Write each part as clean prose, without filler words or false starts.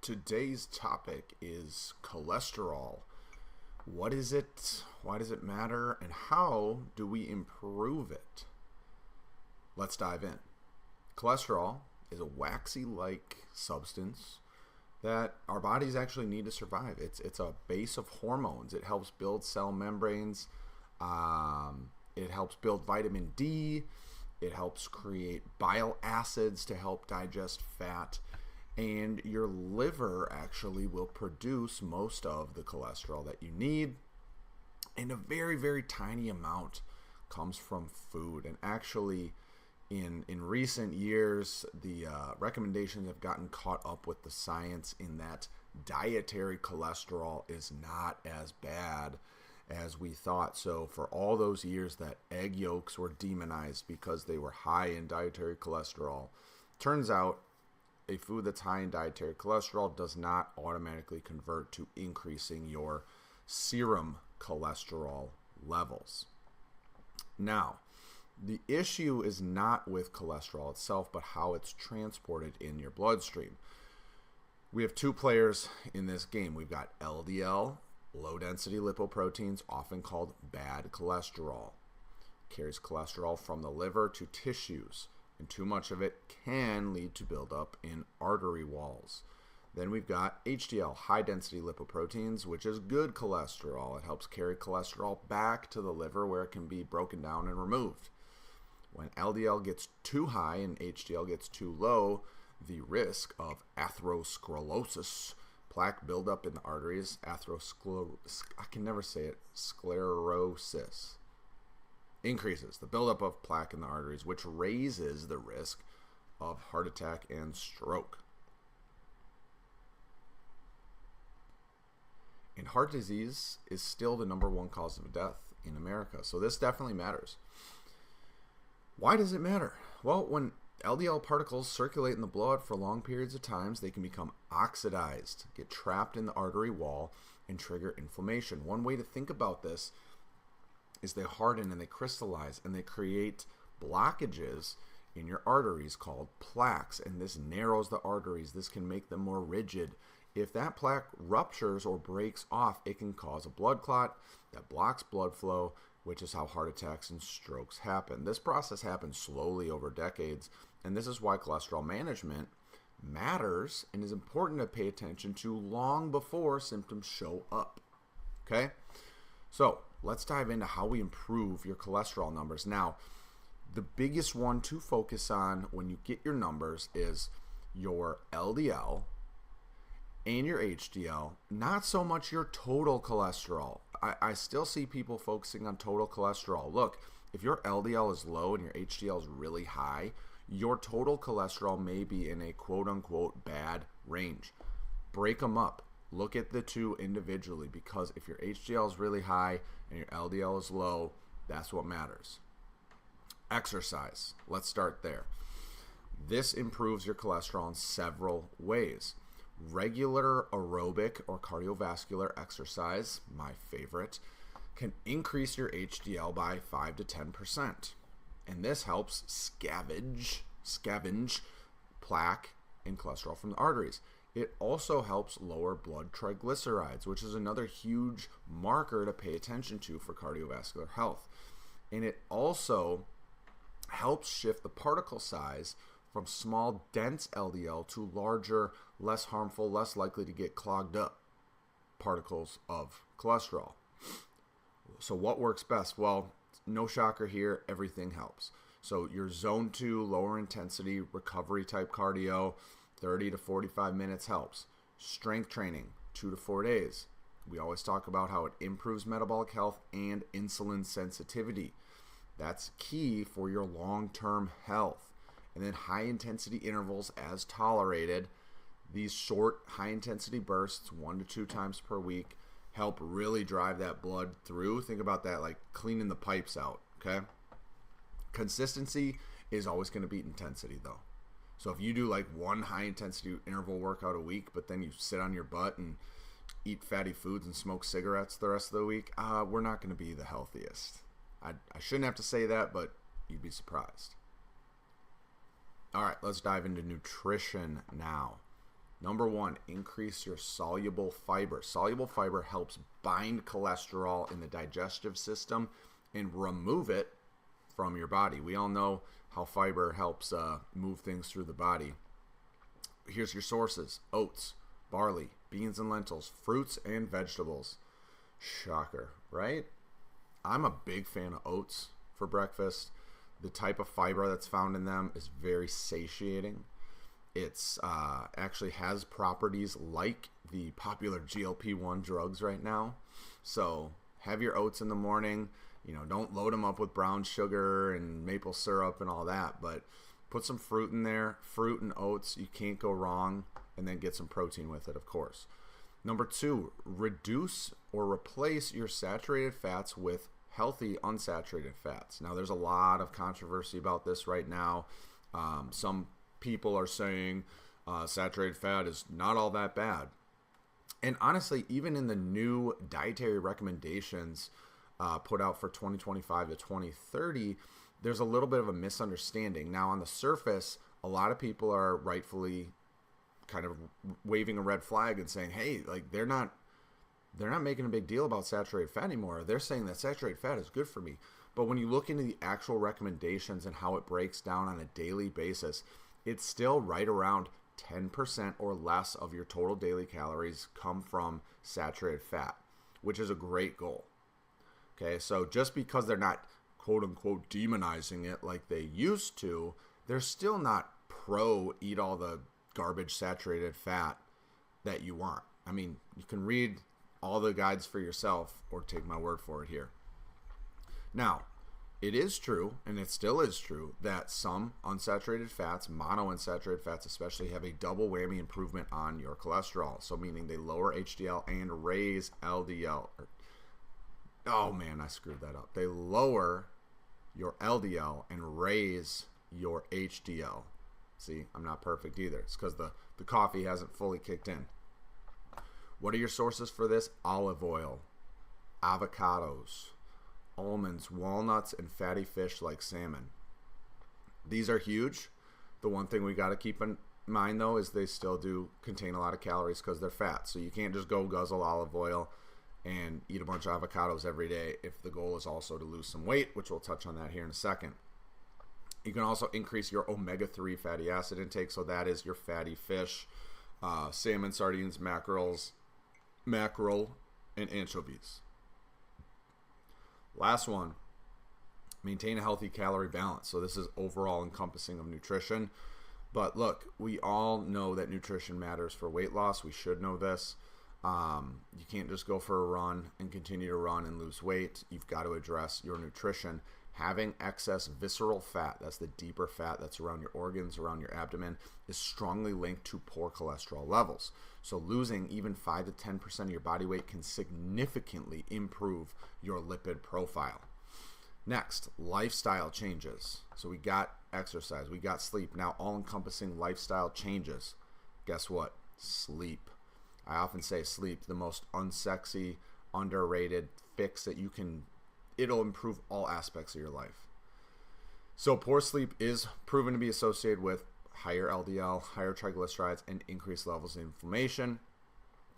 Today's topic is cholesterol. What is it? Why does it matter? And how do we improve it? Let's dive in. Cholesterol is a waxy-like substance that our bodies actually need to survive. It's a base of hormones. It helps build cell membranes. It helps build vitamin D. It helps create bile acids to help digest fat. And your liver actually will produce most of the cholesterol that you need. And a very, very tiny amount comes from food. And actually, in recent years, the recommendations have gotten caught up with the science in that dietary cholesterol is not as bad as we thought. So for all those years that egg yolks were demonized because they were high in dietary cholesterol, turns out a food that's high in dietary cholesterol does not automatically convert to increasing your serum cholesterol levels. Now, the issue is not with cholesterol itself, but how it's transported in your bloodstream. We have two players in this game. We've got LDL, low-density lipoproteins, often called bad cholesterol. Carries cholesterol from the liver to tissues, and too much of it can lead to buildup in artery walls. Then we've got HDL, high-density lipoproteins, which is good cholesterol. It helps carry cholesterol back to the liver where it can be broken down and removed. When LDL gets too high and HDL gets too low, the risk of atherosclerosis, plaque buildup in the arteries, sclerosis, increases the buildup of plaque in the arteries, which raises the risk of heart attack and stroke. And heart disease is still the #1 cause of death in America. So this definitely matters. Why does it matter? Well, when LDL particles circulate in the blood for long periods of times, they can become oxidized, get trapped in the artery wall, and trigger inflammation. One way to think about this is they harden and they crystallize and they create blockages in your arteries called plaques, and this narrows the arteries. This can make them more rigid. If that plaque ruptures or breaks off, it can cause a blood clot that blocks blood flow, which is how heart attacks and strokes happen. This process happens slowly over decades, and this is why cholesterol management matters and is important to pay attention to long before symptoms show up. Okay? So let's dive into how we improve your cholesterol numbers. Now, the biggest one to focus on when you get your numbers is your LDL and your HDL, not so much your total cholesterol. I still see people focusing on total cholesterol. Look, if your LDL is low and your HDL is really high, your total cholesterol may be in a quote-unquote bad range. Break them up. Look at the two individually, because if your HDL is really high and your LDL is low, that's what matters. Exercise. Let's start there. This improves your cholesterol in several ways. Regular aerobic or cardiovascular exercise, my favorite, can increase your HDL by 5 to 10%. And this helps scavenge plaque and cholesterol from the arteries. It also helps lower blood triglycerides, which is another huge marker to pay attention to for cardiovascular health. And it also helps shift the particle size from small, dense LDL to larger, less harmful, less likely to get clogged up particles of cholesterol. So what works best? Well, no shocker here, everything helps. So your zone 2, lower intensity recovery type cardio, 30 to 45 minutes helps. Strength training, 2 to 4 days. We always talk about how it improves metabolic health and insulin sensitivity. That's key for your long-term health. And then high-intensity intervals as tolerated. These short, high-intensity bursts, 1 to 2 times per week, help really drive that blood through. Think about that like cleaning the pipes out, okay? Consistency is always going to beat intensity, though. So if you do like one high-intensity interval workout a week, but then you sit on your butt and eat fatty foods and smoke cigarettes the rest of the week, we're not going to be the healthiest. I shouldn't have to say that, but you'd be surprised. All right, let's dive into nutrition now. Number one, increase your soluble fiber. Soluble fiber helps bind cholesterol in the digestive system and remove it from your body. We all know how fiber helps move things through the body. Here's your sources: oats, barley, beans and lentils, fruits and vegetables. Shocker, right? I'm a big fan of oats for breakfast. The type of fiber that's found in them is very satiating. It's actually has properties like the popular GLP-1 drugs right now. So have your oats in the morning. Don't load them up with brown sugar and maple syrup and all that, but put some fruit in there. Fruit and oats, you can't go wrong. And then get some protein with it, of course. Number two, reduce or replace your saturated fats with healthy unsaturated fats. Now, there's a lot of controversy about this right now. Some people are saying saturated fat is not all that bad. And honestly, even in the new dietary recommendations put out for 2025 to 2030, there's a little bit of a misunderstanding. Now, on the surface, a lot of people are rightfully kind of waving a red flag and saying, hey, like they're not making a big deal about saturated fat anymore. They're saying that saturated fat is good for me. But when you look into the actual recommendations and how it breaks down on a daily basis, it's still right around 10% or less of your total daily calories come from saturated fat, which is a great goal. Okay, so just because they're not quote unquote demonizing it like they used to, they're still not pro eat all the garbage saturated fat that you want. I mean, you can read all the guides for yourself or take my word for it here. Now, it is true, and it still is true, that some unsaturated fats, monounsaturated fats especially, have a double whammy improvement on your cholesterol. So meaning they lower HDL and raise LDL. Oh man, I screwed that up. They lower your LDL and raise your HDL. See, I'm not perfect either. It's because the coffee hasn't fully kicked in. What are your sources for this? Olive oil, avocados, almonds, walnuts, and fatty fish like salmon. These are huge. The one thing we got to keep in mind, though, is they still do contain a lot of calories because they're fat. So you can't just go guzzle olive oil and eat a bunch of avocados every day if the goal is also to lose some weight, which we'll touch on that here in a second. You can also increase your omega-3 fatty acid intake, so that is your fatty fish, salmon, sardines, mackerel, and anchovies. Last one, maintain a healthy calorie balance. So this is overall encompassing of nutrition. But look, we all know that nutrition matters for weight loss. We should know this. You can't just go for a run and continue to run and lose weight. You've got to address your nutrition. Having excess visceral fat, that's the deeper fat that's around your organs, around your abdomen, is strongly linked to poor cholesterol levels. So losing even 5 to 10% of your body weight can significantly improve your lipid profile. Next, lifestyle changes. So we got exercise, we got sleep. Now all-encompassing lifestyle changes. Guess what? Sleep. I often say sleep, the most unsexy, underrated fix that you can. It'll improve all aspects of your life. So poor sleep is proven to be associated with higher LDL, higher triglycerides, and increased levels of inflammation.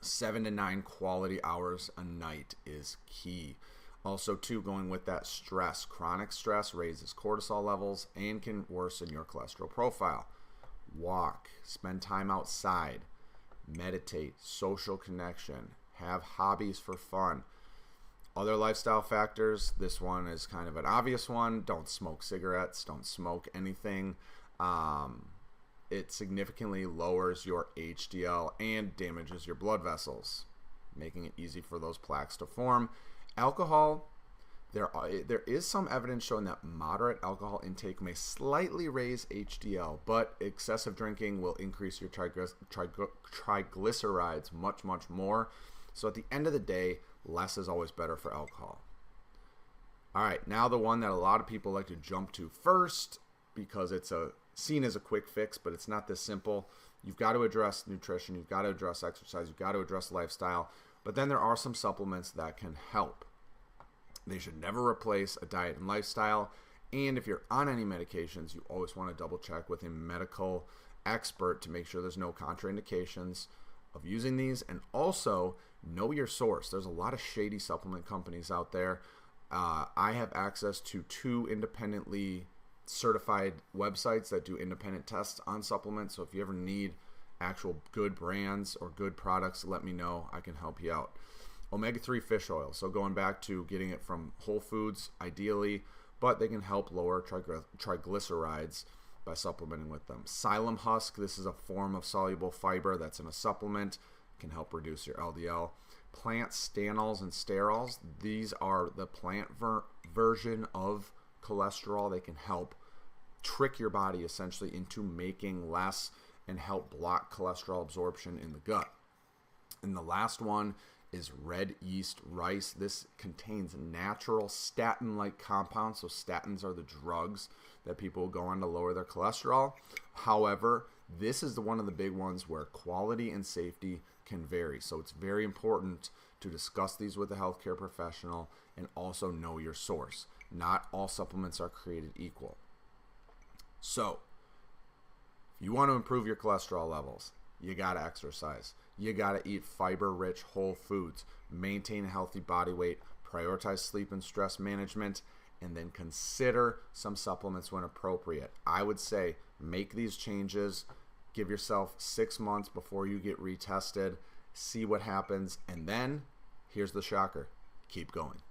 7 to 9 quality hours a night is key. Also, too, going with that stress. Chronic stress raises cortisol levels and can worsen your cholesterol profile. Walk, spend time outside, meditate, social connection, have hobbies for fun. Other lifestyle factors, this one is kind of an obvious one. Don't smoke cigarettes. Don't smoke anything. It significantly lowers your HDL and damages your blood vessels, making it easy for those plaques to form. Alcohol, there is some evidence showing that moderate alcohol intake may slightly raise HDL, but excessive drinking will increase your triglycerides much, much more. So at the end of the day, less is always better for alcohol. All right, now the one that a lot of people like to jump to first because it's seen as a quick fix, but it's not this simple. You've got to address nutrition, you've got to address exercise, you've got to address lifestyle, but then there are some supplements that can help. They should never replace a diet and lifestyle, and if you're on any medications, you always want to double check with a medical expert to make sure there's no contraindications of using these, and also know your source. There's a lot of shady supplement companies out there. I have access to 2 independently certified websites that do independent tests on supplements. So if you ever need actual good brands or good products, let me know. I can help you out. Omega-3 fish oil. So going back to getting it from Whole Foods, ideally, but they can help lower triglycerides by supplementing with them. Psyllium husk. This is a form of soluble fiber that's in a supplement. Can help reduce your LDL. Plant stanols and sterols. These are the plant version of cholesterol. They can help trick your body essentially into making less and help block cholesterol absorption in the gut. And the last one is red yeast rice. This contains natural statin-like compounds. So statins are the drugs that people go on to lower their cholesterol. However, this is one of the big ones where quality and safety can vary. So it's very important to discuss these with a healthcare professional and also know your source. Not all supplements are created equal. So if you want to improve your cholesterol levels, you got to exercise. You got to eat fiber-rich whole foods, maintain a healthy body weight, prioritize sleep and stress management, and then consider some supplements when appropriate. I would say make these changes. Give yourself 6 months before you get retested. See what happens. And then, here's the shocker. Keep going.